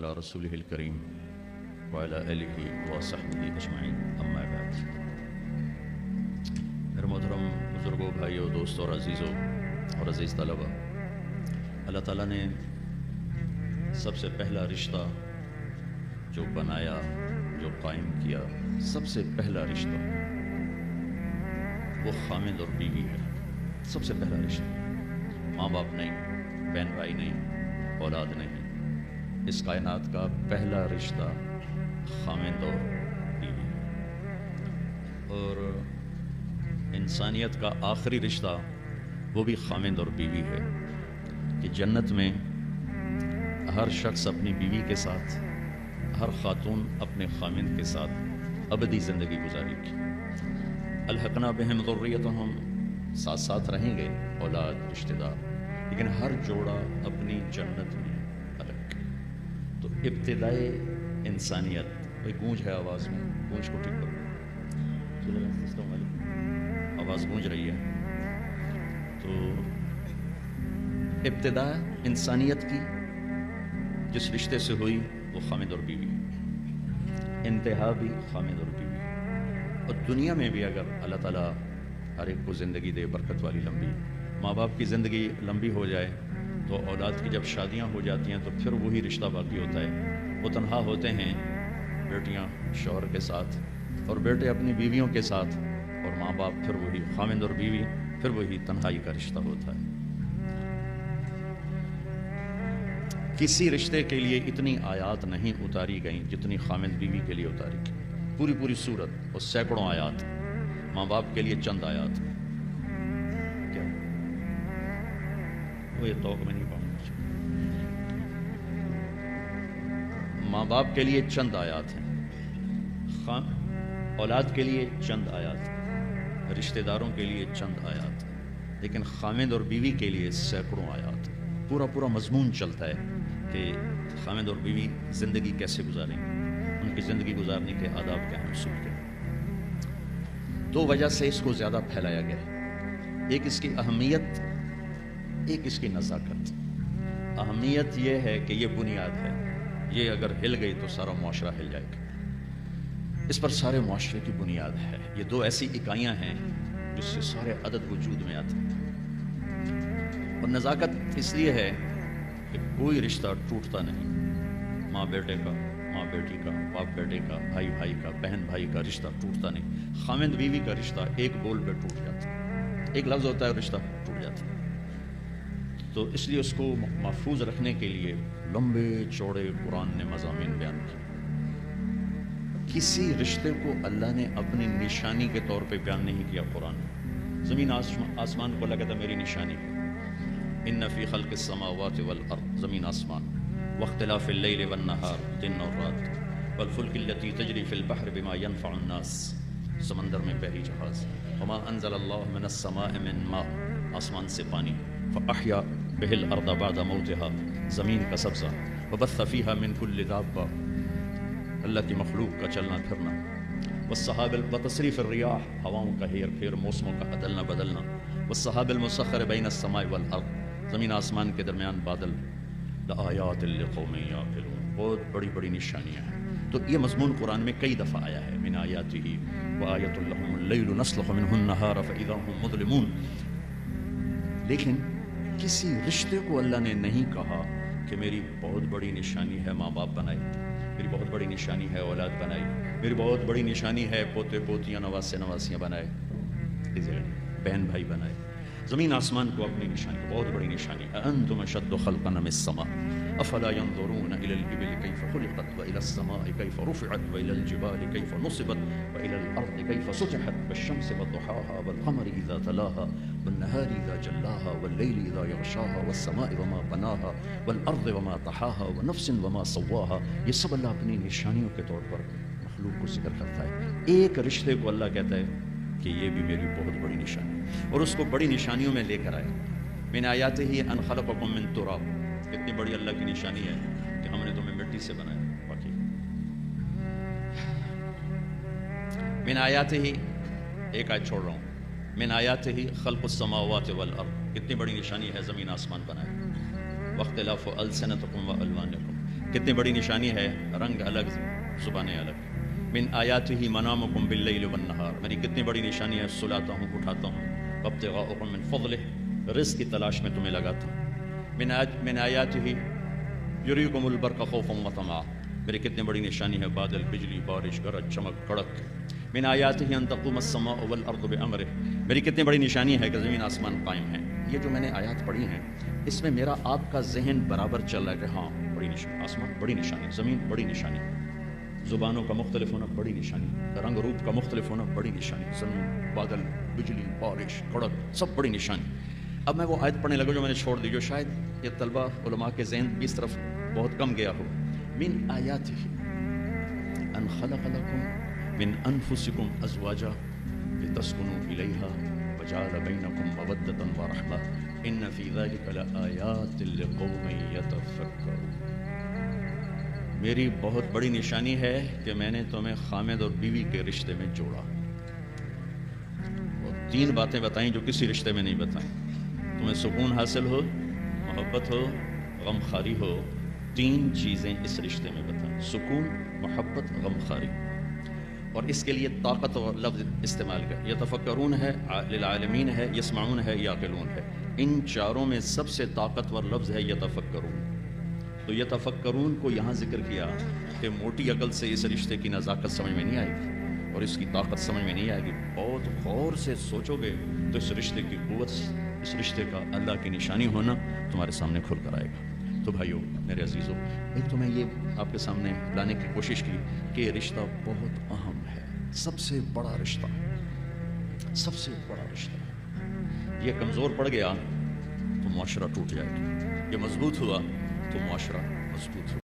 علی رسولہ الکریم وعلی آلہ وصحبہ اجمعین، اما بعد۔ میرے محترم بزرگوں، بھائیوں، دوستوں اور عزیزوں اور عزیز طلبہ، اللہ تعالیٰ نے سب سے پہلا رشتہ جو بنایا، جو قائم کیا، سب سے پہلا رشتہ وہ خامد اور بیوی ہے۔ سب سے پہلا رشتہ، ماں باپ نہیں، بہن بھائی نہیں، اولاد نہیں، اس کائنات کا پہلا رشتہ خامد اور بیوی ہے۔ اور انسانیت کا آخری رشتہ وہ بھی خامد اور بیوی ہے کہ جنت میں ہر شخص اپنی بیوی کے ساتھ، ہر خاتون اپنے خامد کے ساتھ ابدی زندگی گزارے گی۔ الحقنا بہم ذریتہم، ساتھ ساتھ رہیں گے اولاد، رشتہ دار، لیکن ہر جوڑا اپنی جنت میں الگ۔ تو ابتدائے انسانیت، کوئی گونج ہے آواز میں، گونج کو ٹھیک کرو، آواز گونج رہی ہے۔ تو ابتدا انسانیت کی جس رشتے سے ہوئی وہ خامد اور بیوی، انتہا بھی خامد اور بیوی۔ اور دنیا میں بھی اگر اللہ تعالیٰ ہر ایک کو زندگی دے برکت والی لمبی، ماں باپ کی زندگی لمبی ہو جائے تو اولاد کی جب شادیاں ہو جاتی ہیں تو پھر وہی رشتہ باقی ہوتا ہے۔ وہ تنہا ہوتے ہیں، بیٹیاں شوہر کے ساتھ اور بیٹے اپنی بیویوں کے ساتھ، اور ماں باپ پھر وہی خامد اور بیوی، پھر وہی تنہائی کا رشتہ ہوتا ہے۔ کسی رشتے کے لیے اتنی آیات نہیں اتاری گئیں جتنی خامد بیوی کے لیے اتاری گئی، پوری پوری سورت اور سینکڑوں آیات۔ ماں باپ کے لیے چند آیات، کیا وہ یہ توق میں نہیں پاؤں گا۔ ماں باپ کے لیے چند آیات ہیں، اولاد کے لیے چند آیات، رشتہ داروں کے لیے چند آیات، لیکن خامد اور بیوی کے لیے سینکڑوں آیات۔ پورا پورا مضمون چلتا ہے کہ خامد اور بیوی زندگی کیسے گزاریں، ان کی زندگی گزارنے کے آداب کیا ہیں، اصول کیا ہیں۔ دو وجہ سے اس کو زیادہ پھیلایا گیا ہے، ایک اس کی اہمیت، ایک اس کی نزاکت۔ اہمیت یہ ہے کہ یہ بنیاد ہے، یہ اگر ہل گئی تو سارا معاشرہ ہل جائے گا، اس پر سارے معاشرے کی بنیاد ہے۔ یہ دو ایسی اکائیاں ہیں جس سے سارے عدد وجود میں آتے ہیں۔ اور نزاکت اس لیے ہے کہ کوئی رشتہ ٹوٹتا نہیں، ماں بیٹے کا، ماں بیٹی کا، باپ بیٹے کا، بھائی بھائی کا، بہن بھائی کا رشتہ ٹوٹتا نہیں۔ خامد بیوی کا رشتہ ایک بول پہ ٹوٹ جاتا ہے، ایک لفظ ہوتا ہے رشتہ ٹوٹ جاتا ہے۔ تو اس لیے اس کو محفوظ رکھنے کے لیے لمبے چوڑے قرآن نے مضامین بیان کیے۔ کسی رشتے کو اللہ نے اپنی نشانی کے طور پہ بیان نہیں کیا قرآن میں۔ زمین آسمان کو اللہ کہتا ہے میری نشانی ہے، ان فی خلق السماوات والارض، زمین آسمان، واختلاف اللیل والنہار، دن اور رات، والفلک التی تجری فی البحر بما ينفع الناس، سمندر میں بحری جہاز، وما انزل اللہ من السماء من ماء، آسمان سے پانی، فاحیا بہ الارض بعد موتها، زمین کا سبزہ، وبث فیہا من کل دابہ، اللہ کی مخلوق کا چلنا پھرنا، والسحاب وتصریف الریاح، ہواؤں کا ہیر پھیر، موسموں کا عدلنا بدلنا، والسحاب المسخر بین السماء والارض، زمین آسمان کے درمیان بادل، لآیات لقوم یعقلون، بہت بڑی بڑی نشانیاں ہیں۔ تو یہ مضمون قرآن میں کئی دفعہ آیا ہے، من آیاتہ وآیۃ لہم اللیل نسلخ منہ النہار فاذا ہم مظلمون۔ لیکن کسی رشتے کو اللہ نے نہیں کہا کہ میری بہت بڑی نشانی ہے ماں باپ بنائی، میری بہت بڑی نشانی ہے اولاد بنائی، میری بہت بڑی نشانی ہے پوتے پوتیاں نواسے نواسیاں بنائے، بہن بھائی بنائے۔ زمین آسمان کو اپنی نشانی، بہت بڑی نشانی، انتم اشد خلقا من السماء افلا ينظرون الى الابل كيف خلقت والى السماء كيف رفعت والى الجبال كيف نصبت والى الارض كيف سطحت والشمس وضحاها والقمر اذا تلاها والنهار اذا جلاها والليل اذا يغشاها والسماء وما بناها والارض وما طحاها ونفس وما سواها۔ یہ سب اللہ اپنی نشانیوں کے طور پر مخلوق کو ذکر کرتا ہے۔ ایک رشتے کو اللہ کہتا ہے کہ یہ بھی میری بہت بڑی نشانی، اور اس کو بڑی نشانیوں میں لے کر آئے۔ من آیاتہ ان خلقکم من تراب، کتنی بڑی اللہ کی نشانی ہے کہ ہم نے تمہیں مٹی سے بنایا۔ باقی من آیاتہ، ایک آیت چھوڑ رہا ہوں، من آیاتہ خلق السماوات والارض، کتنی بڑی نشانی ہے زمین آسمان بنایا۔ واختلاف السنتکم والوانکم، کتنی بڑی نشانی ہے، رنگ الگ زبانیں الگ۔ من آیاتہ منامکم باللیل والنہار، میری کتنی بڑی نشانی ہے، سلاتا ہوں اٹھاتا ہوں، وابتغاؤکم من فضلہ، رزق کی تلاش میں تمہیں لگاتا ہوں۔ من آیاتہ یریکم البرق خوفا وطمعا، میری کتنی بڑی نشانی ہے، بادل، بجلی، بارش، گرج، چمک، کڑک۔ من آیاتہ ان تقوم السماء والارض بامرہ، میری کتنی بڑی نشانی ہے کہ زمین آسمان قائم ہیں۔ یہ جو میں نے آیات پڑھی ہیں، اس میں میرا آپ کا ذہن برابر چل رہا ہے کہ ہاں بڑی نشانی، آسمان بڑی نشانی، زمین بڑی نشانی، زبانوں کا مختلف ہونا بڑی نشانی، رنگ روپ کا مختلف ہونا بڑی نشانی، زمین، بادل، بجلی، بارش، کڑک، سب بڑی نشانی۔ اب میں وہ آیت پڑھنے لگا جو میں نے چھوڑ دی، جو شاید یہ طلبہ علماء کے ذہن کی اس طرف بہت کم گیا ہو۔ من آیاتہ ان خلق لکم من انفسکم ازواجا لتسکنوا الیہا وجعل بینکم مودۃ ورحمہ ان فی ذلک لآیات لقوم یتفکرون۔ میری بہت بڑی نشانی ہے کہ میں نے تمہیں خامد اور بیوی کے رشتے میں جوڑا، اور 3 باتیں بتائیں جو کسی رشتے میں نہیں بتائیں۔ تمہیں سکون حاصل ہو، محبت ہو، غم خاری ہو، 3 چیزیں اس رشتے میں بتائیں، سکون، محبت، غم خاری۔ اور اس کے لیے طاقت اور لفظ استعمال کر، یتفکرون ہے، للعالمین ہے، یسمعون ہے، یعقلون ہے، ان چاروں میں سب سے طاقتور لفظ ہے یتفکرون۔ تو یتفکرون کو یہاں ذکر کیا کہ موٹی عقل سے اس رشتے کی نزاکت سمجھ میں نہیں آئے گی اور اس کی طاقت سمجھ میں نہیں آئے گی، بہت غور سے سوچو گے تو اس رشتے کی قوت، اس رشتے کا اللہ کی نشانی ہونا تمہارے سامنے کھل کر آئے گا۔ تو بھائیو، میرے عزیزو، ایک تو میں یہ آپ کے سامنے لانے کی کوشش کی کہ یہ رشتہ بہت اہم ہے، سب سے بڑا رشتہ، سب سے بڑا رشتہ۔ یہ کمزور پڑ گیا تو معاشرہ ٹوٹ جائے گا، یہ مضبوط ہوا تو معاشرہ مضبوط ہو۔